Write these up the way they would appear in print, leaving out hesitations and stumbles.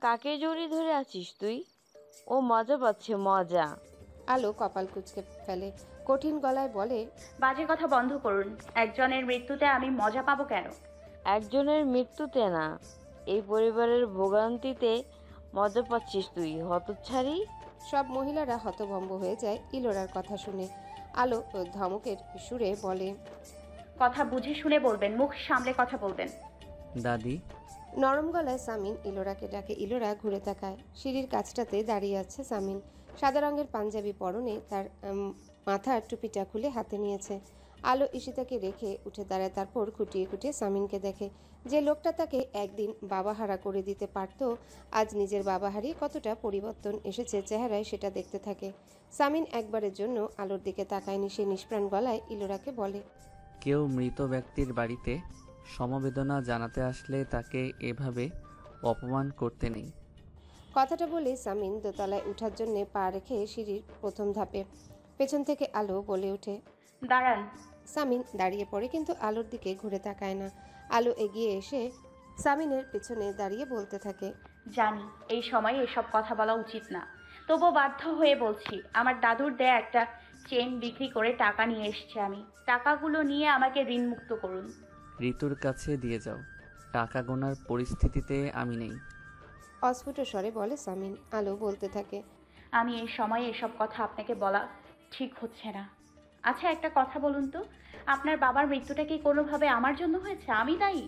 কাকে জড়ি ধরে আছিস তুই? ও মজা পাচ্ছে, মজা। আলো কপাল কুঁচকে ফেলে, কঠিন গলায় বলে, বাজে কথা বন্ধ করুন। একজনের মৃত্যুতে আমি মজা পাবো কেন? একজনের মৃত্যুতে না, এই পরিবারের ভোগান্তিতে মজা পাচ্ছিস তুই, হতচ্ছাড়ি। সব মহিলারা হতভম্ব হয়ে যায় ইলোরার কথা শুনে। আলো ধমকের সুরে বলে, কথা বুঝে শুনে বলবেন, মুখ সামলে কথা বলবেন। দাদি। নরম গলায় সামিন ইলোরাকে ডাকে। ইলোরা ঘুরে তাকায়। সিঁড়ির কাছটাতে দাঁড়িয়ে আছে সামিন। সাদা রঙের পাঞ্জাবি পরনে, তার মাথার টুপিটা খুলে হাতে নিয়েছে। আলো ঈশিতাকে রেখে উঠে দাঁড়ায়, তারপর খুঁটিয়ে খুঁটিয়ে সামিনকে দেখে। যে লোকটা তাকে একদিন বাবাহারা করে দিতে পারত, আজ নিজের বাবা হারিয়ে কতটা পরিবর্তন এসেছে চেহারায় সেটা দেখতে থাকে। সামিন একবারের জন্য আলোর দিকে তাকায়নি। সে নিষ্প্রাণ গলায় ইলোরাকে বলে, কেউ মৃত ব্যক্তির বাড়িতে সমবেদনা জানাতে আসলে তাকে এভাবে অপমান করতে নেই। কথাটা বলে সামিন দোতলায় উঠার জন্য পা রেখে সিঁড়ির প্রথম ধাপে। পেছন থেকে আলো বলে ওঠে, দাঁড়ান। সামিন দাঁড়িয়ে পড়ে, কিন্তু আলোর দিকে ঘুরে তাকায় না। আলো এগিয়ে এসে সামিনের পেছনে দাঁড়িয়ে বলতে থাকে, জানি এই সময় এসব কথা বলা উচিত না, তবুও বাধ্য হয়ে বলছি। আমার দাদুর দেয়া একটা চেন বিক্রি করে টাকা নিয়ে এসেছি আমি। টাকাগুলো নিয়ে আমাকে ঋণমুক্ত করুন। ঋতুর কাছে দিয়ে যাও, টাকা গোনার পরিস্থিতিতে আমি নেই। অস্ফুট স্বরে বলে সামিন। আলো বলতে থাকে, আমি এই সময়ে এসব কথা আপনাকে বলা ঠিক হচ্ছে না। আচ্ছা, একটা কথা বলুন তো, আপনার বাবার মৃত্যুটা কি কোনোভাবে আমার জন্য হয়েছে? আমি দায়ী?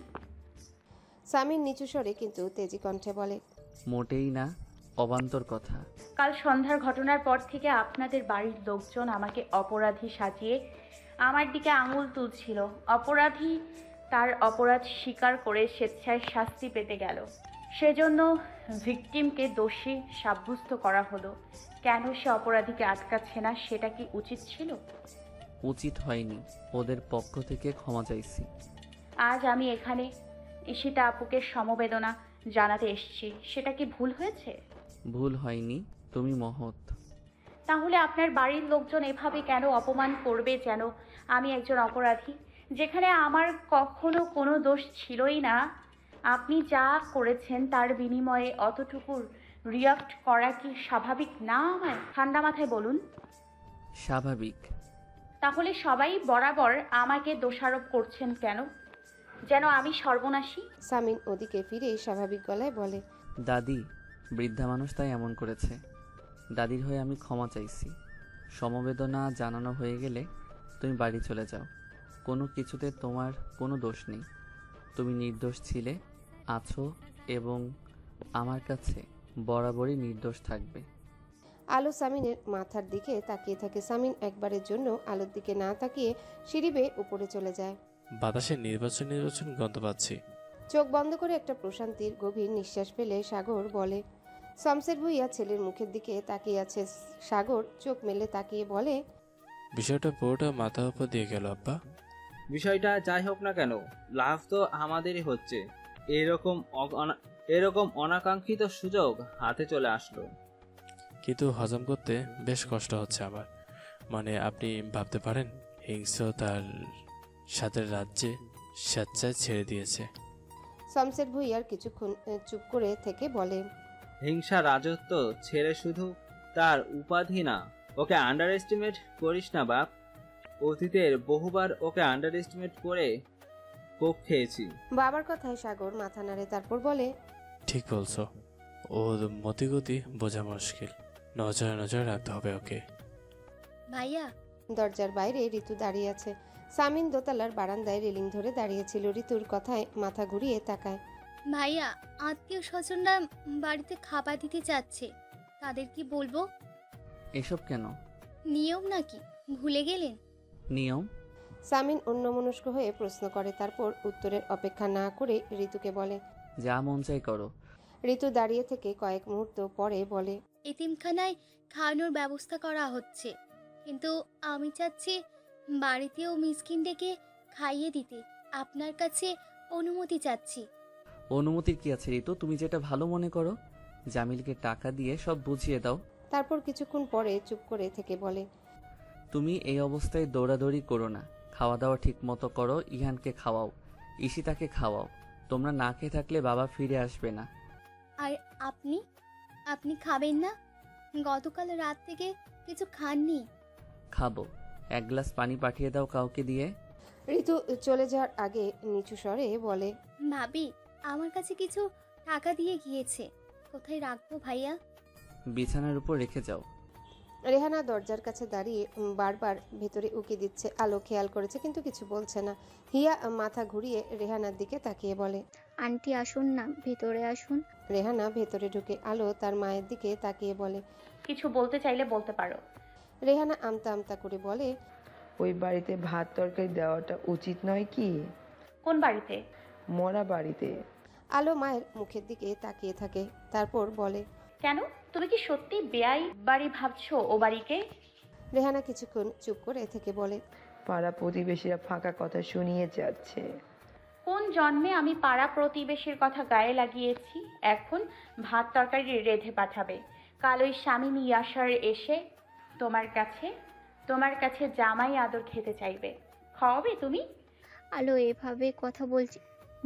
সামিন নিচু স্বরে কিন্তু তেজি কণ্ঠে বলে, মোটেই না, অবান্তর কথা। কাল সন্ধ্যার ঘটনার পর থেকে আপনাদের বাড়ির লোকজন আমাকে অপরাধী সাজিয়ে আমার দিকে আঙুল তুলছিল। অপরাধী তার অপরাধ স্বীকার করে স্বেচ্ছায় শাস্তি পেতে গেল, সেজন্য ভিকটিমকে দোষী সাব্যস্ত করা হলো। কেন সে অপরাধীকে আটকাচ্ছে না? সেটা কি উচিত ছিল? উচিত হয়নি, ওদের পক্ষ থেকে ক্ষমা চাইছি। আজ আমি এখানে ঈশিতা আপুকে সমবেদনা জানাতে এসেছি, সেটা কি ভুল হয়েছে? ভুল হয়নি, তুমি মহৎ। তাহলে আপনার বাড়ির লোকজন এভাবে কেন অপমান করবে যেন আমি একজন অপরাধী, যেখানে আমার কখনো কোনো দোষ ছিলই না? আপনি যা করেছেন তার বিনিময়ে অতটুকু রিয়াক্ট করা কি স্বাভাবিক না? আমায় ঠান্ডা মাথায় বলুন। স্বাভাবিক। তাহলে সবাই বরাবর আমাকে দোষারোপ করছেন কেন, যেন আমি সর্বনাশী? সামিন ওদিকে ফিরে স্বাভাবিক গলায় বলে, দাদি, বৃদ্ধা মানুষ তাই এমন করেছে। দাদির হয়ে আমি ক্ষমা চাইছি। সমবেদনা জানানো হয়ে গেলে তুমি বাড়ি চলে যাও। কোনো কিছুতে তোমার কোনো দোষ নেই। তুমি নির্দোষ ছিলে, আছো, এবং আমার কাছে বরাবরই নির্দোষ থাকবে। আলো সামিনের মাথার দিকে তাকিয়ে থাকে। সামিন একবারের জন্য আলোর দিকে না তাকিয়ে সিঁড়ি বেয়ে উপরে চলে যায়। বাতাসে নির্বাচন নির্বাচন গন্ধ পাচ্ছি। চোখ বন্ধ করে একটা প্রশান্তির গভীর নিঃশ্বাস ফেলে সাগর বলে, শমশের ভুইয়া ছেলের মুখের দিকে তাকিয়ে আছে। সাগর চোখ মেলে তাকিয়ে বলে, বিষয়টা পুরোটা মাথার উপর দিয়ে গেল আব্বা। বিষয়টা যাই হোক না কেন, লাভ তো আমাদেরই হচ্ছে। এরকম এরকম অনাকাঙ্ক্ষিত সুযোগ হাতে চলে আসলো। কিন্তু হজম করতে বেশ কষ্ট হচ্ছে আমার। মানে আপনি ভাবতে পারেন হিংস্র তার সাথে রাজ্যে স্বেচ্ছায় ছেড়ে দিয়েছে। শমশের ভুইয়ার কিছুক্ষণ চুপ করে থেকে বলে, হিংসা রাজত্ব ছেড়ে শুধু তার উপাধি না, ওকে আন্ডার এস্টিমেট করিস না বাপ। অতীতের বহুবার ওকে আন্ডার এস্টিমেট করে কোপ খেয়েছি। বাবার কথায় সাগর মাথা নাড়ে, তারপর বলে, ঠিক বলছো, ওর মতিগতি বোঝা মুশকিল। নজরে নজরে রাখতে হবে ওকে। ভাইয়া, দরজার বাইরে ঋতু দাঁড়িয়ে আছে। সামিন দোতলার বারান্দায় রেলিং ধরে দাঁড়িয়েছিল। ঋতুর কথায় মাথা ঘুরিয়ে তাকায়। ভাইয়া, আত্মীয় স্বজনরা বাড়িতে খাবার দিতে চাচ্ছে, তাদের কি বলবো? এসব কেন? নিয়ম নাকি ভুলে গেলেন? নিয়ম? সামিন অন্যমনস্ক হয়ে প্রশ্ন করে, তারপর উত্তরের অপেক্ষা না করে ঋতুকে বলে, যা মন চাই করো। ঋতু দাঁড়িয়ে থেকে কয়েক মুহূর্ত পরে বলে, এতিমখানায় খাওয়ানোর ব্যবস্থা করা হচ্ছে, কিন্তু আমি চাচ্ছি বাড়িতেও মিসকিন ডেকে খাইয়ে দিতে। আপনার কাছে অনুমতি চাচ্ছি। অনুমতির কি আছে ঋতু? তুমি যেটা ভালো মনে করো। জামিলকে টাকা দিয়ে সব বুঝিয়ে দাও। তারপর কিছুক্ষণ পরে চুপ করে থেকে বলে, তুমি এই অবস্থায় দৌড়াদৌড়ি করো না, খাওয়া দাওয়া ঠিক মতো করো, ইহানকে খাওয়াও। ঈশিতাকে খাওয়াও। তোমরা না খেয়ে থাকলে বাবা ফিরে আসবে না। আর আপনি আপনি খাবেন না? গতকাল রাত থেকে কিছু খাননি। খাবো। এক গ্লাস পানি পাঠিয়ে দাও কাউকে দিয়ে। ঋতু চলে যাওয়ার আগে নিচু স্বরে বলে, ভাবি আমার কাছে কিছু টাকা দিয়ে গিয়েছে, কোথায় রাখবো ভাইয়া? বিছানার উপর রেখে যাও। রেহানা দরজার কাছে দাঁড়িয়ে বারবার ভেতরে উকি দিচ্ছে। আলো খেয়াল করেছে কিন্তু কিছু বলছে না। হিয়া মাথা ঘুরিয়ে রেহানার দিকে তাকিয়ে বলে, আন্টি আসুন না, ভেতরে আসুন। রেহানা ভেতরে ঢুকে। আলো তার মায়ের দিকে তাকিয়ে বলে, কিছু বলতে চাইলে বলতে পারো। রেহানা আমতা আমতা করে বলে, ওই বাড়িতে ভাত তরকারি দেওয়াটা উচিত নয় কি? কোন বাড়িতে? মরা বাড়িতে। আলো মায়ের মুখের দিকে তাকিয়ে থাকে, তারপর বলে, কেন? তুমি কি সত্যি বেয়াই বাড়ি ভাবছো ও বাড়িকে? রেহানা কিছুক্ষণ চুপ করে থেকে বলে, পাড়া প্রতিবেশীরা ফাঁকা কথা শুনিয়ে যাচ্ছে। কোন জন্মে আমি পাড়া প্রতিবেশীর কথা গায়ে লাগিয়েছি? এখন ভাত তরকারি রেঁধে পাঠাবে। কাল ওই স্বামী ইয়াসার এসে তোমার কাছে জামাই আদর খেতে চাইবে, খাওয়াবে তুমি? আলো এভাবে কথা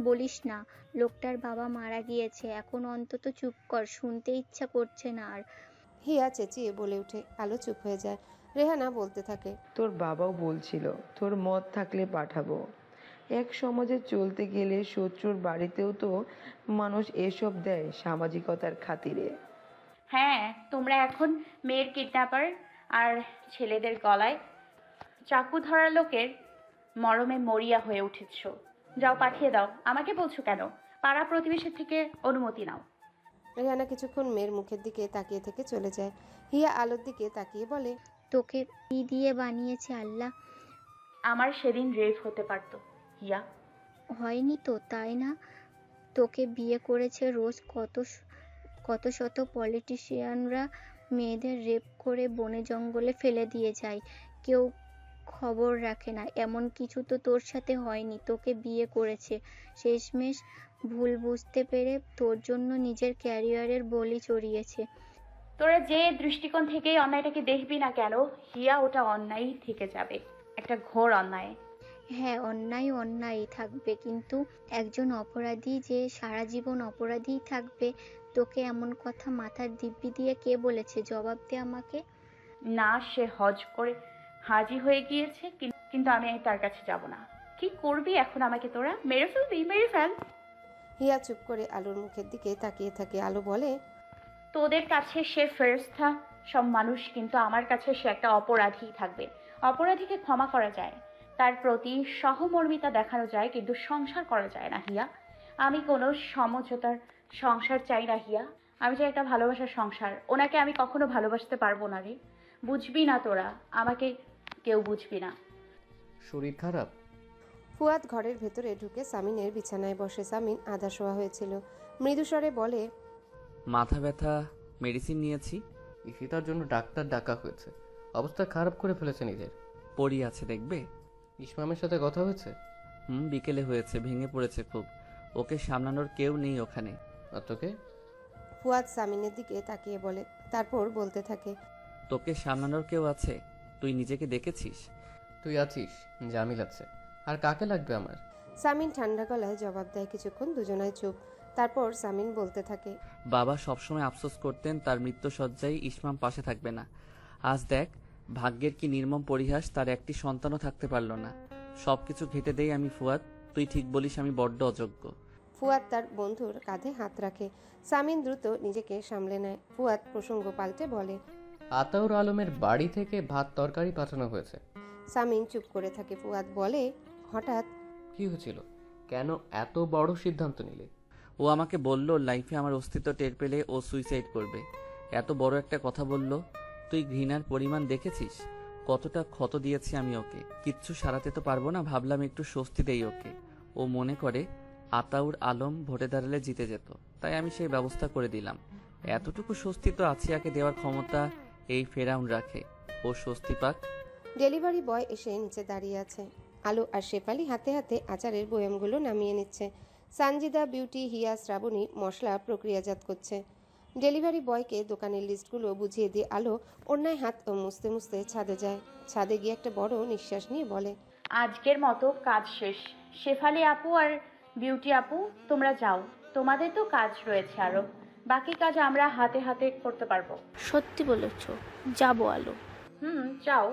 বলিস না, লোকটার বাবা মারা গিয়েছে, এখন অন্তত চুপ কর, শুনতে ইচ্ছা করছে না আর। হিয়া চেঁচিয়ে বলে উঠে। আলো চুপ হয়ে যায়। রেহানা বলতে থাকে, তোর বাবাও বলছিল তোর মত থাকলে পাঠাবো। এক সমাজে চলতে গেলে শত্রুর বাড়িতেও তো মানুষ এসব দেয় সামাজিকতার খাতিরে। হ্যাঁ, তোমরা এখন মেয়ের কিডন্যাপার আর ছেলেদের গলায় চাকু ধরা লোকের মরমে মরিয়া হয়ে উঠেছ। যাও পাঠিয়ে দাও। আমাকে বলছো কেন? পাড়া প্রতিবেশীর থেকে অনুমতি নাও। রেহানা কিছুক্ষণ মেয়ের মুখের দিকে তাকিয়ে থেকে চলে যায়। হিয়া আলোর দিকে তাকিয়ে বলে, তোকে কি দিয়ে বানিয়েছে আল্লাহ? আমার সেদিন রেপ হতে পারতো হিয়া। হয়নি তো, তাই না? তোকে বিয়ে করেছে রোজ কত শত পলিটিশিয়ানরা মেয়েদের রেপ করে বনে জঙ্গলে ফেলে দিয়ে যায়, কেউ খবর রাখে না। এমন কিছু তো তোর সাথে হয়নি, তোকে বিয়ে করেছে, শেষমেশ ভুল বুঝতে পেরে তোর জন্য নিজের ক্যারিয়ারের বলি চড়িয়েছে। তোরা যে দৃষ্টিকোণ থেকেই অন্যায়টাকে দেখবি না কেন হিয়া, ওটা অন্যায় থেকে যাবে, একটা ঘোর অন্যায়। হ্যাঁ, অন্যায় অন্যায় থাকবে, কিন্তু একজন অপরাধী যে সারা জীবন অপরাধীই থাকবে, তোকে এমন কথা মাথার দিব্যি দিয়ে কে বলেছে? জবাব দে আমাকে। না, সে হজ করে হাজি হয়ে গিয়েছে, কিন্তু আমি তার কাছে যাব না। কি করবি এখন আমাকে? তোরা মেরে ফেলবি? মেরে ফেল। হিয়া চুপ করে আলোর মুখের দিকে তাকিয়ে থাকে। আলো বলে, তোদের কাছে সে ফেরেশতা সব মানুষ, কিন্তু আমার কাছে সে একটা অপরাধী থাকবে। অপরাধীকে ক্ষমা করা যায়, তার প্রতি সহমর্মিতা দেখানো যায়, কিন্তু সংসার করা যায় না হিয়া। আমি কোনো সমঝোতার সংসার চাই না হিয়া, আমি চাই একটা ভালোবাসার সংসার। ওনাকে আমি কখনো ভালোবাসতে পারবো না রে, বুঝবি না তোরা, আমাকে কেউ বুঝবি না। শরীর খারাপ? ফুয়াদ ঘরের ভেতরে ঢুকে সামিনের বিছানায় বসে। সামিন আধা শোয়া হয়েছিল। মৃদুস্বরে বলে, মাথা ব্যথা, মেডিসিন নিয়েছি। ঈশিতার জন্য ডাক্তার ডাকা হয়েছে, অবস্থা খারাপ করে ফেলেছে নিজের। পড়ি আছে দেখবে। ইসমামের সাথে কথা হয়েছে? বিকেলে হয়েছে, ভেঙে পড়েছে খুব। ওকে সামলানোর কেউ নেই ওখানে। আর তোকে? ফুয়াদ সামিনের দিকে তাকিয়ে বলে, তারপর বলতে থাকে, তোকে সামলানোর কেউ আছে? তুই নিজেকে দেখেছিস? তুই আছিস, জামিল আছে, আর কাকে লাগবে আমার? সামিন ঠান্ডা গলায় জবাব দেয়। কিছুক্ষণ দুজনায় চুপ। তারপর সামিন বলতে থাকে, বাবা সবসময় আফসোস করতেন তার মৃত্যুশয্যায় ইসমাম পাশে থাকবে না। আজ দেখ, ভাগ্যের কি নির্মম পরিহাস, তার একটি সন্তানও থাকতে পারল না। সবকিছু ঘেটে দেই আমি ফুয়াদ। তুই ঠিক বলিস, আমি বড্ড অযোগ্য। ফুয়াদ তার বন্ধুর কাঁধে হাত রাখে। সামিন দ্রুত নিজেকে সামলে নেয়। ফুয়াদ প্রসঙ্গ পাল্টে বলে, আতাউর আলমের বাড়ি থেকে ভাত তরকারি পাঠানো হয়েছে। সামিন চুপ করে থাকে। ফুয়াদ বলে, হঠাৎ কি হয়েছিল? কেন এত বড় সিদ্ধান্ত নিলে? ও আমাকে বলল লাইফে আমার অস্তিত্ব টের পেলে ও সুইসাইড করবে। এত বড় একটা কথা বলল। তুই ঘৃণার পরিমাণ দেখেছিস? কতটা ক্ষত দিয়েছি আমি ওকে। কিচ্ছু সারাতে তো পারবো না, ভাবলাম একটু স্বস্তি দেই ওকে। ও মনে করে আতাউর আলম ভোটে দাঁড়ালে জিতে যেত, তাই আমি সেই ব্যবস্থা করে দিলাম। এতটুকু স্বস্তি তো আছিয়াকে দেওয়ার ক্ষমতা এই ফেরাউন রাখে। ও স্বস্তি পাক। ডেলিভারি বয় এসে নিচে দাঁড়িয়ে আছে। আলো আর শেফালি হাতে হাতে আচারের বয়ামগুলো নামিয়ে নিচ্ছে। সানজিদা, বিউটি, হিয়া, শ্রাবণী মশলা প্রক্রিয়াজাত করছে। ডেলিভারি বয়কে দোকানের লিস্টগুলো বুঝিয়ে দিয়ে আলো অন্যায় হাত মুছতে মুছতে ছাদে যায়। ছাদে গিয়ে একটা বড় নিঃশ্বাস নিয়ে বলে, আজকের মতো কাজ শেষ। শেফালি আপু আর বিউটি আপু, তোমরা যাও, তোমাদের তো কাজ রয়েছে আরো। বাকি কাজ আমরা হাতে হাতে করতে পারবো। সত্যি বলেছ, যাবো আলো। যাও।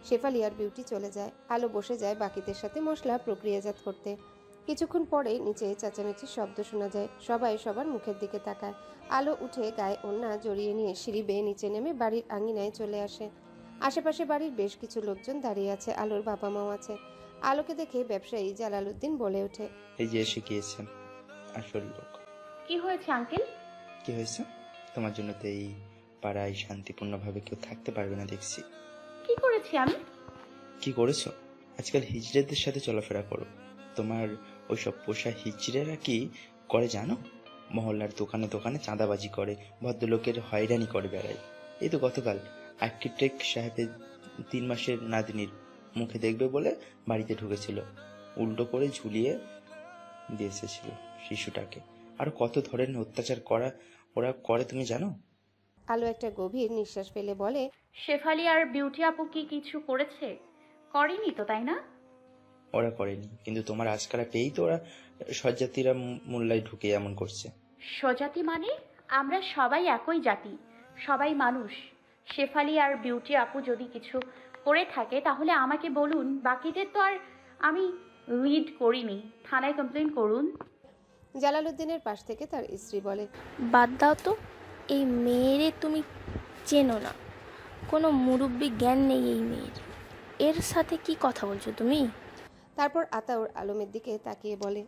শেফালি আর বিউটি চলে যায়। আলো বসে যায় বাকিদের সাথে মশলা প্রক্রিয়াজাত করতে। কিছুক্ষণ পরে নিচে চেঁচামেচির শব্দ শোনা যায়। সবাই সবার মুখের দিকে তাকায়। আলো উঠে গায়ে ওড়না জড়িয়ে নিয়ে সিঁড়ি বেয়ে নিচে নেমে বাড়ির আঙিনায় চলে আসে। আশেপাশে বাড়ির বেশ কিছু লোকজন দাঁড়িয়ে আছে। আলোর বাবা মাও আছে। আলোকে দেখে ব্যবসায়ী জালালউদ্দিন বলে ওঠে, এই যে এসে গিয়েছেন আসল লোক। কি হয়েছে আঙ্কেল? কি হয়েছে? তোমার জন্য তো এই পাড়ায় শান্তিপূর্ণভাবে কেউ থাকতে পারবে না দেখছি। কি করেছি আমি? কি করেছো? আজকাল হিজড়েদের সাথে চলাফেরা করো। তোমার ওইসব পোষা হিজড়েরা কি করে জানো? মহল্লার দোকানে দোকানে চাঁদাবাজি করে, ভদ্রলোকের হয়রানি করে বেড়ায়। এই তো গতকাল আর্কিটেক্ট সাহেবের 3 মাসের নাতনির মুখে দেখবে বলে বাড়িতে ঢুকেছিল, উল্টো করে ঝুলিয়ে দিয়ে এসেছিল শিশুটাকে। আর কত ধরনের অত্যাচার ওরা করে তুমি জানো? আলো একটা গভীর নিঃশ্বাস ফেলে বলে, শেফালি আর বিউটি আপু কি কিছু করেছে? করেনি তো, তাই না? ওরা করেনি, কিন্তু তোমার আজকারা পেয়েই তো ওরা সজ্জাতিরা মোল্লায় ঢুকে এমন করছে। স্বজাতি মানে? আমরা সবাই একই জাতি, সবাই মানুষ। শেফালি আর বিউটি আপু যদি কিছু করে থাকে তাহলে আমাকে বলুন, বাকিদের তো আর আমি লিড করিনি। থানায় কমপ্লেন করুন। জালালউদ্দিনের পাশ থেকে তার স্ত্রী বলে, বাদ দাও তো, এই মেয়েরে তুমি চেনো না, কোনো মুরব্বি জ্ঞান নেই এই মেয়ের। এর সাথে কি কথা বলছো তুমি? তারপর আতাউর আলমের দিকে তাকিয়ে বলে,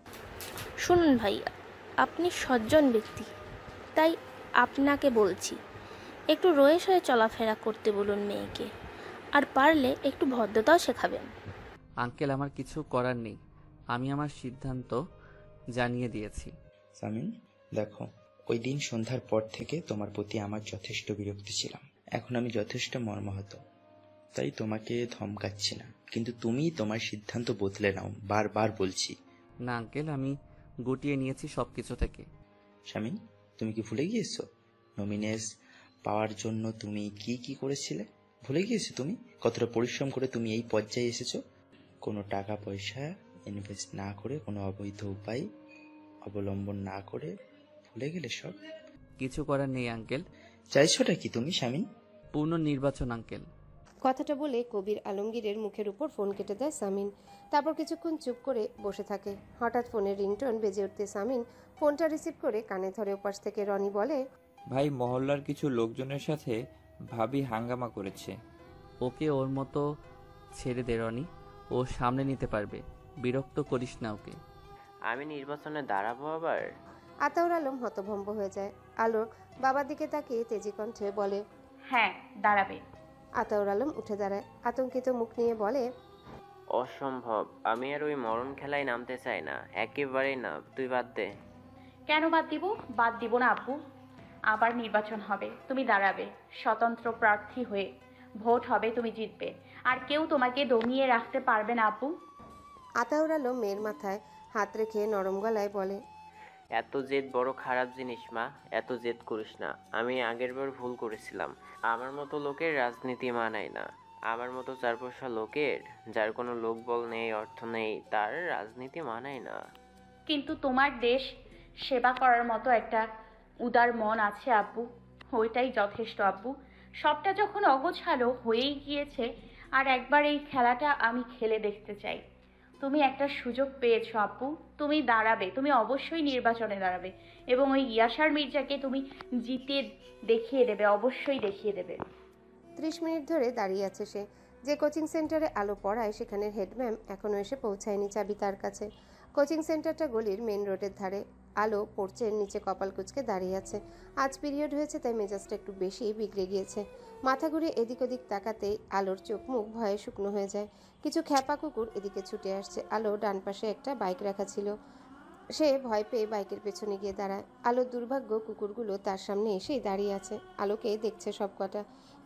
শুনুন ভাই, আপনি সজ্জন ব্যক্তি, তাই আপনাকে বলছি, একটু রয়েস হয়ে চলাফেরা করতে বলুন মেয়েকে, আর পারলে একটু ভদ্রতাও শেখাবেন। আঙ্কেল, আমার কিছু করার নেই, আমি আমার সিদ্ধান্ত জানিয়ে দিয়েছি। সামিন, দেখো, ওই দিন সন্ধ্যার পর থেকে তোমার প্রতি আমার যথেষ্ট বিরক্তি ছিলাম। এখন আমি যথেষ্ট মর্মাহত, তাই তোমাকে ধমকাচ্ছি না, কিন্তু তুমি তোমার সিদ্ধান্ত বদলে নাও, বারবার বলছি। না আঙ্কেল, আমি গুটিয়ে নিয়েছি সব কিছু থেকে। শামিন, তুমি কি ভুলে গিয়েছো নমিনেস পাওয়ার জন্য তুমি কি কি করেছিলে? ভুলে গিয়েছো তুমি কতটা পরিশ্রম করে তুমি এই পর্যায়ে এসেছো? কোনো টাকা পয়সা ইনভেস্ট না করে, কোনো অবৈধ উপায় অবলম্বন না করে ভুলে গেলে সব? কিছু করার নেই আঙ্কেল। চাইছোটা কি তুমি শামিন? পূর্ণ নির্বাচন আঙ্কেল। কথাটা বলে কবির আলমগীরের মুখের উপর ফোন কেটে দেয় সামিন। তারপর কিছুক্ষণ চুপ করে বসে থাকে। হঠাৎ ফোনের রিংটোন বেজে উঠতে সামিন ফোনটা রিসিভ করে কানে ধরে। ওপাশ থেকে রনি বলে, ভাই, মহল্লার কিছু লোকজনের সাথে ভাবি হাঙ্গামা করেছে। ওকে ওর মতো ছেড়ে দে রনি, ও সামনে নিতে পারবে, বিরক্ত করিস না ওকে। আমি নির্বাচনে দাঁড়াবো আবার? আতাউর আলম হতভম্ব হয়ে যায়। আলো বাবার দিকে তাকিয়ে তেজি কণ্ঠে বলে, হ্যাঁ, দাঁড়াবে। আতাউর আলম উঠে দাঁড়ায়, আতঙ্কিত মুখ নিয়ে বলে, অসম্ভব, আমি আর ওই মরণ খেলায় নামতে চাই না, একেবারেই না, তুই বাদ দে। কেন বাদ দিব? বাদ দিব না আব্বু। আবার নির্বাচন হবে, তুমি দাঁড়াবে স্বতন্ত্র প্রার্থী হয়ে, ভোট হবে, তুমি জিতবে, আর কেউ তোমাকে দমিয়ে রাখতে পারবে না আব্বু। আতাউর আলম মেয়ের মাথায় হাত রেখে নরম গলায় বলে, এত জেদ বড় খারাপ জিনিস মা, এত জেদ করিস না। আমি আগেরবার ভুল করেছিলাম। আমার মতো লোকের রাজনীতি মানায় না। আমার মতো 4 পয়সা লোকের, যার কোনো লোকবল নেই, অর্থ নেই, তার রাজনীতি মানায় না। কিন্তু তোমার দেশ সেবা করার মতো একটা উদার মন আছে আব্বু, ওইটাই যথেষ্ট আব্বু। সবটা যখন অগোছালো হয়েই গিয়েছে, আর একবার এই খেলাটা আমি খেলে দেখতে চাই। তুমি একটা সুযোগ পেয়েছো আব্বু, তুমি দাঁড়াবে, তুমি অবশ্যই নির্বাচনে দাঁড়াবে, এবং ওই ইয়াসার মির্জাকে তুমি জিতে দেখিয়ে দেবে, অবশ্যই দেখিয়ে দেবে। 30 মিনিট ধরে দাঁড়িয়ে আছে সে। যে কোচিং সেন্টারে আলো পড়ায় সেখানের হেডম্যাম এখনও এসে পৌঁছায়নি। চাবি তার কাছে। কোচিং সেন্টারটা গলির মেন রোডের ধারে। আলো পড়ছে, নিচে কপাল কুঁচকে দাঁড়িয়ে আছে। আজ পিরিয়ড হয়েছে, তাই মেজাজটা একটু বেশি বিগড়ে গিয়েছে। মাথা ঘুরে এদিক ওদিক তাকাতেই আলোর চোখ মুখ ভয়ে শুকনো হয়ে যায়। কিছু খ্যাপা কুকুর এদিকে ছুটে আসছে। আলো ডান পাশে একটা বাইক রাখা ছিল, সে ভয় পেয়ে বাইকের পেছনে গিয়ে দাঁড়ায়। আলোর দুর্ভাগ্য, কুকুরগুলো তার সামনে এসেই দাঁড়িয়ে আছে। আলোকে দেখছে সব কটা।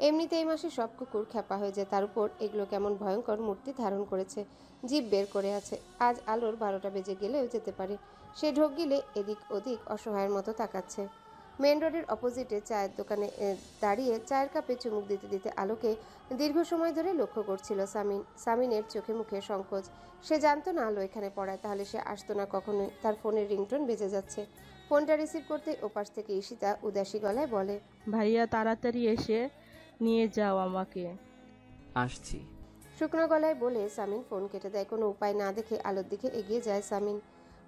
এমনিতে এই মাসে সব কুকুর খ্যাপা হয়ে যায়, তার উপর এগুলো কেমন ভয়ঙ্কর মূর্তি ধারণ করেছে, জিভ বের করে আছে। আজ আলোর 12টা বেজে গেলেও যেতে পারে। সে ঢোক গিলে এদিক ওদিক অসহায়ের মতো তাকাচ্ছে। মেন রোডের অপোজিটে চায়ের দোকানে দাঁড়িয়ে চায়ের কাপে চুমুক দিতে দিতে আলোকে দীর্ঘ সময় ধরে লক্ষ্য করছিল সামিনের চোখে মুখে সংকোচ। সে জানতো না আলো এখানে পড়ায়, তাহলে সে আসতো না কখনোই। তার ফোনের রিংটোন বেজে যাচ্ছে। ফোনটা রিসিভ করতে ওপাশ থেকে ঈশিতা উদাসী গলায় বলে, ভাইয়া তাড়াতাড়ি এসে নিয়ে যাও আমাকে। আসছি। শুকনো গলায় বলে সামিন ফোন কেটে দেয়। কোনো উপায় না দেখে আলোর দিকে এগিয়ে যায় সামিন।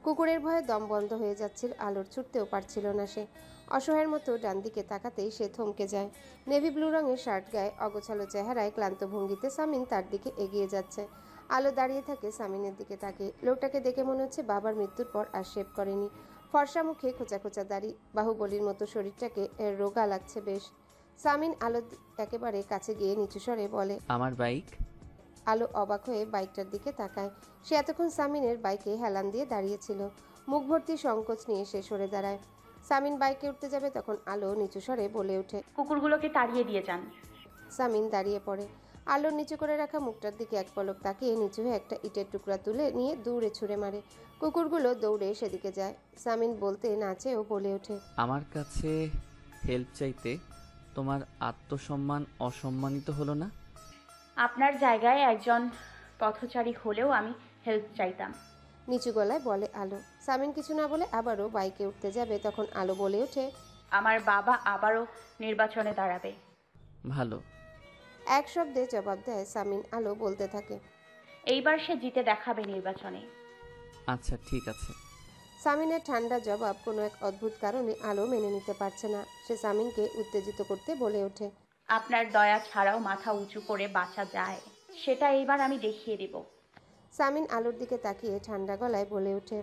কুকুরের ভয়ে দম বন্ধ হয়ে যাচ্ছিল আলোর, ছুটতেও পারছিল না সে। অসহায়ের মতো ডান দিকে তাকাতেই সে থমকে যায়। নেভি ব্লু রঙের শার্ট গায়ে, অগোছালো চেহারায়, ক্লান্ত ভঙ্গিতে সামিন তার দিকে এগিয়ে যাচ্ছে। আলো দাঁড়িয়ে থাকে সামিনের দিকে তাকিয়ে। লোকটাকে দেখে মনে হচ্ছে বাবার মৃত্যুর পর আর শেভ করেনি। ফর্সা মুখে খোঁচা খোঁচা দাড়ি, বাহুবলীর মতো শরীরটাকে রোগা লাগছে বেশ। সামিন আলো একেবারে কাছে গিয়ে নিচু স্বরে বলে, আমার বাইক। আলো অবাক হয়ে বাইকটার দিকে তাকায়। সে এতক্ষণ সামিনের বাইকে হেলান দিয়ে দাঁড়িয়েছিল। মুখ ভর্তি সংকোচ নিয়ে সে সরে দাঁড়ায়। সামিন বাইকে উঠতে যাবে তখন আলো নিচু স্বরে বলে ওঠে, কুকুরগুলোকে তাড়িয়ে দিয়ে যান। সামিন দাঁড়িয়ে পড়ে। আলোর নিচু করে রাখা মুখটার দিকে এক পলক তাকিয়ে নিচু হয়ে একটা ইটের টুকরা তুলে নিয়ে দৌড়ে ছুঁড়ে মারে। কুকুরগুলো দৌড়ে সেদিকে যায়। সামিন বলতে নাচে ও বলে ওঠে, আমার কাছে হেল্প চাইতে তোমার আত্মসম্মান অসম্মানিত হলো না? আপনার জায়গায় একজন পথচারী হলেও আমি হেল্প চাইতাম। নিচু গলায় বলে আলো। সামিন কিছু না বলে আবারও বাইকে উঠতে যাবে তখন আলো বলে ওঠে, আমার বাবা আবারও নির্বাচনে দাঁড়াবে। ভালো। এক শব্দে জবাব দেয় সামিন। আলো বলতে থাকে, এইবার সে জিতে দেখাবে নির্বাচনে। আচ্ছা ঠিক আছে। সামিনের ঠান্ডা জবাব কোনো এক অদ্ভুত কারণে আলো মেনে নিতে পারছে না। সে সামিনকে উত্তেজিত করতে বলে ওঠে, আপনার দয়া ছাড়াও মাথা উঁচু করে বাঁচা যায়, সেটা এইবার আমি দেখিয়ে দেব। সামিন আলোর দিকে তাকিয়ে ঠান্ডা গলায় বলে ওঠে,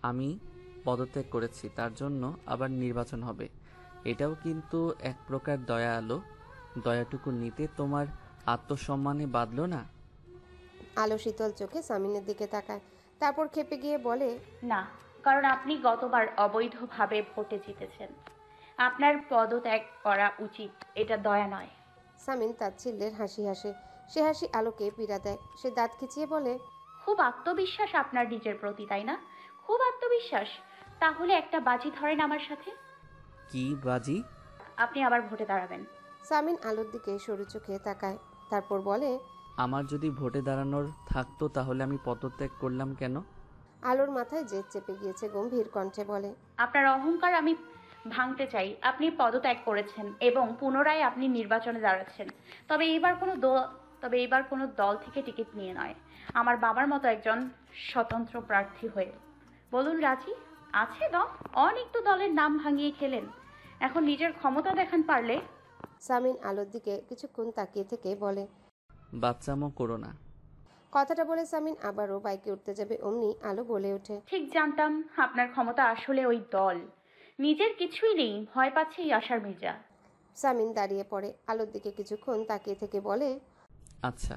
আমি পদত্যাগ করেছি, তার জন্য আবার নির্বাচন হবে। এটাও কিন্তু এক প্রকার দয়া। আলো, দয়াটুকু নিতে তোমার আত্মসম্মানে বাঁধলো না? আলো শীতল চোখে সামিনের দিকে তাকায়, তারপর খেপে গিয়ে বলে, না, কারণ আপনি গতবার অবৈধভাবে ভোটে জিতেছেন। আপনার পদত্যাগ করা উচিত, এটা দয়া নয়। সামিন তাচ্ছিল্যের হাসি হাসে। সে হাসি আলোকে পীড়া দেয়। সে দাঁত খিচিয়ে বলে, খুব আত্মবিশ্বাস আপনার নিজের প্রতি, তাই না? খুব আত্মবিশ্বাস। তাহলে একটা বাজি ধরেন আমার সাথে। কি বাজি? আপনি আবার ভোটে দাঁড়াবেন। সামিন আলোর দিকে সরু চোখে তাকায়, তারপর বলে, আমার যদি ভোটে দাঁড়ানোর থাকতো তাহলে আমি পদত্যাগ করলাম কেন? আলোর মাথায় জেদ চেপে গিয়েছে। গম্ভীর কণ্ঠে বলে, আপনার অহংকার আমি ভাঙতে চাই। আপনি পদত্যাগ করেছেন এবং পুনরায় আপনি নির্বাচনে দাঁড়াচ্ছেন। তবে এইবার কোনো দল থেকে টিকিট নিয়ে নয়, আমার বাবার মতো একজন স্বতন্ত্র প্রার্থী হয়ে। বলুন রাজি আছে দম? অনেক তো দলের নাম ভাঙিয়ে খেলেন, এখন নিজের ক্ষমতা দেখান পারলে। সামিন আলোর দিকে কিছুক্ষণ তাকিয়ে থেকে বলে, বাচ্চামো করো না। কথাটা বলে সামিন আবারও বাইকে উঠতে যাবে অমনি আলো বলে ওঠে, ঠিক জানতাম আপনার ক্ষমতা আসলে ওই দল। নিজের কিছুই নেই, ভয় পাচ্ছে এই আশার মির্জা। সামিন দাঁড়িয়ে পড়ে। আলোর দিকে কিছুক্ষণ তাকিয়ে থেকে বলে, আচ্ছা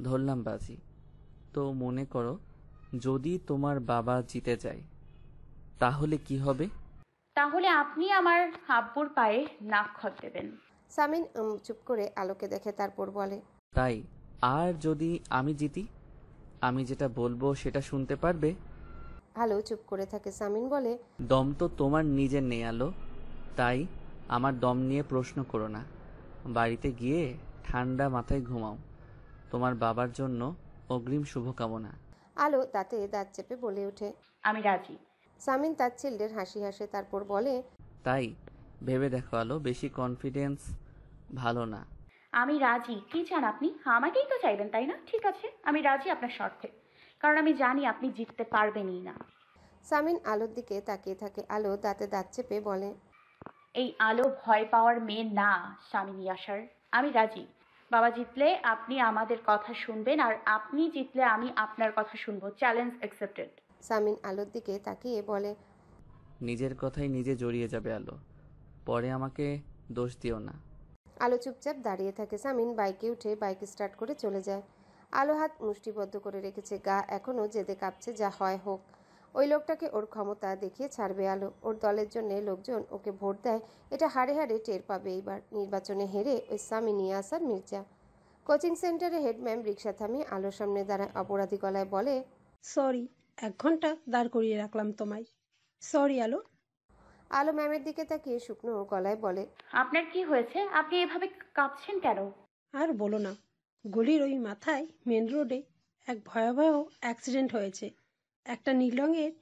ধরলাম বাজি। তো মনে করো যদি তোমার বাবা জিতে যায় তাহলে কি হবে? তাহলে আপনি আমার আব্বুর পায়ে নাক খত দেবেন। সামিন চুপ করে আলোকে দেখে, তারপর বলে, তাই? আর যদি আমি জিতি, আমি যেটা বলবো সেটা শুনতে পারবে? আলো চুপ করে থাকে। সামিন বলে, দম তো তোমার নিজের নেই আলো, তাই আমার দম নিয়ে প্রশ্ন করো না। বাড়িতে গিয়ে ঠান্ডা মাথায় ঘুমাও। তোমার বাবার জন্য অগ্রিম শুভকামনা। আলো তাতে দাঁত চেপে বলে ওঠে, আমি রাজি। সামিন তাচ্ছিল্যের হাসি হাসে, তারপর বলে, তাই? ভেবে দেখো আলো, বেশি কনফিডেন্স ভালো না। আমি রাজি। কি চান আপনি? আমাকেই তো চাইবেন, তাই না? ঠিক আছে, আমি রাজি আপনার শর্তে, কারণ আমি জানি আপনি জিততে পারবেনই না। সামিন আলোর দিকে তাকিয়ে থাকে। আলো দাঁতে দাঁত চেপে বলে, এই আলো ভয় পাওয়ার মেয়ে না স্বামী আসার। আমি রাজি। বাবা জিতলে আপনি আমাদের কথা শুনবেন, আর আপনি জিতলে আমি আপনার কথা শুনবো। Challenge accepted. সামিন আলোর দিকে তাকিয়ে বলে, নিজের কথাই নিজে জড়িয়ে যাবে আলো, পরে আমাকে দোষ দিও না। আলো চুপচাপ দাঁড়িয়ে থাকে। সামিন বাইকে উঠে বাইক স্টার্ট করে চলে যায়। আলো হাত মুষ্টিবদ্ধ করে রেখেছে, গা এখনও জেদে কাঁপছে। যা হয় হোক, ওই লোকটাকে ওর ক্ষমতা দেখিয়ে ছাড়বে আলো। ওর দলের জন্য লোকজন ওকে ভোট দেয়, এটা হাড়ে হাড়ে টের পাবে। এইবার নির্বাচনে হেরে ওই সামি নিয়ে আসার মির্জা। কোচিং সেন্টারে হেড ম্যাম রিক্সা থামিয়ে আলোর সামনে দাঁড়ায়। অপরাধী গলায় বলে, সরি, 1 ঘন্টা দাঁড় করিয়ে রাখলাম তোমায়। সরি আলো। আলো ম্যামের দিকে তাকিয়ে শুকনো গলায় বলে, আপনার কি হয়েছে? আপনি এভাবে কাঁপছেন কেন? আর বলো না, গলির ওই মাথায় মেন রোডে এক ভয়াবহ অ্যাক্সিডেন্ট হয়েছে। একটা নীল রঙের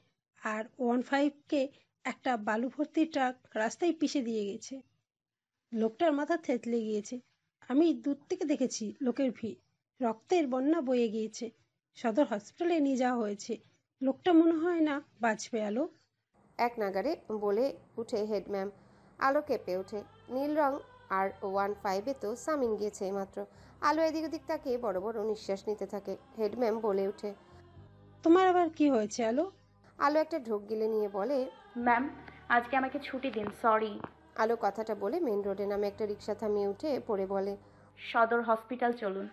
আর 15কে একটা বালু ভর্তি ট্রাক রাস্তায় পিষে দিয়ে গেছে। লোকটার মাথা থেতলে গিয়েছে। আমি দূর থেকে দেখেছি, লোকের ভিড়, রক্তের বন্যা বয়ে গিয়েছে। সদর হসপিটালে নিয়ে যাওয়া হয়েছে। লোকটা মনে হয় না বাঁচবে। আলো এক নাগারে বলে উঠে হেড ম্যাম। আলো কেঁপে ওঠে। নীল রং আর 15-এ তো সামিন গিয়েছে মাত্র। আলো এদিক ওদিক তাকিয়ে বড় বড় নিঃশ্বাস নিতে থাকে। হেড ম্যাম বলে ওঠে, তোমার আবার কি হয়েছে? আলো আলো একটা ঢোক গিলে নিয়ে বলে, ম্যাম আজকে আমাকে ছুটি দিন, সরি। আলো কথাটা বলে মেন রোডে নামে একটা রিক্সা থামিয়ে উঠে পড়ে বলে, সদর হসপিটাল চলুন।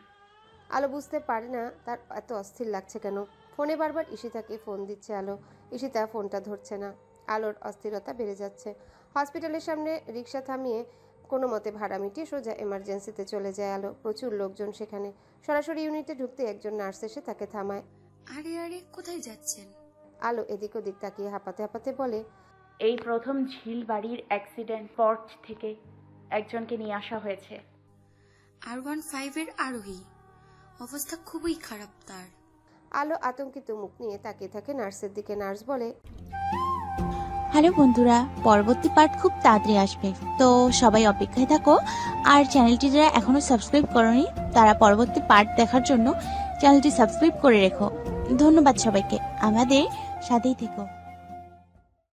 আলো বুঝতে পারে না তার এত অস্থির লাগছে কেন। ফোনে বারবার ঈশিতাকে ফোন দিচ্ছে আলো। ঈশিতা ফোনটা ধরছে না। আলোর অস্থিরতা বেড়ে যাচ্ছে। হসপিটালের সামনে রিক্সা থামিয়ে কোনো মতে ভাড়া মিটিয়ে সোজা এমার্জেন্সিতে চলে যায় আলো। প্রচুর লোকজন সেখানে। সরাসরি ইউনিটে ঢুকতে একজন নার্স এসে তাকে থামায়। আরে আরে, কোথায় যাচ্ছেন? আলো এদিক ওদিক তাকিয়ে হাঁপাতে হাঁপাতে বলে, এই প্রথম ঝিল বাড়ির অ্যাক্সিডেন্ট স্পট থেকে একজনকে নিয়ে আসা হয়েছে। R15-এর আরোহী, অবস্থা খুবই খারাপ তার। আলো আতঙ্কিত মুখ নিয়ে তাকিয়ে থাকে নার্সের দিকে। নার্স বলে, হ্যালো বন্ধুরা, পরবর্তী পার্ট খুব তাড়াতাড়ি আসবে, তো সবাই অপেক্ষায় থাকো। আর চ্যানেলটি যারা এখনো সাবস্ক্রাইব করোনি তারা পরবর্তী পার্ট দেখার জন্য চ্যানেলটি সাবস্ক্রাইব করে রেখো। ধন্যবাদ সবাইকে, আমাদের সাথেই থেকো।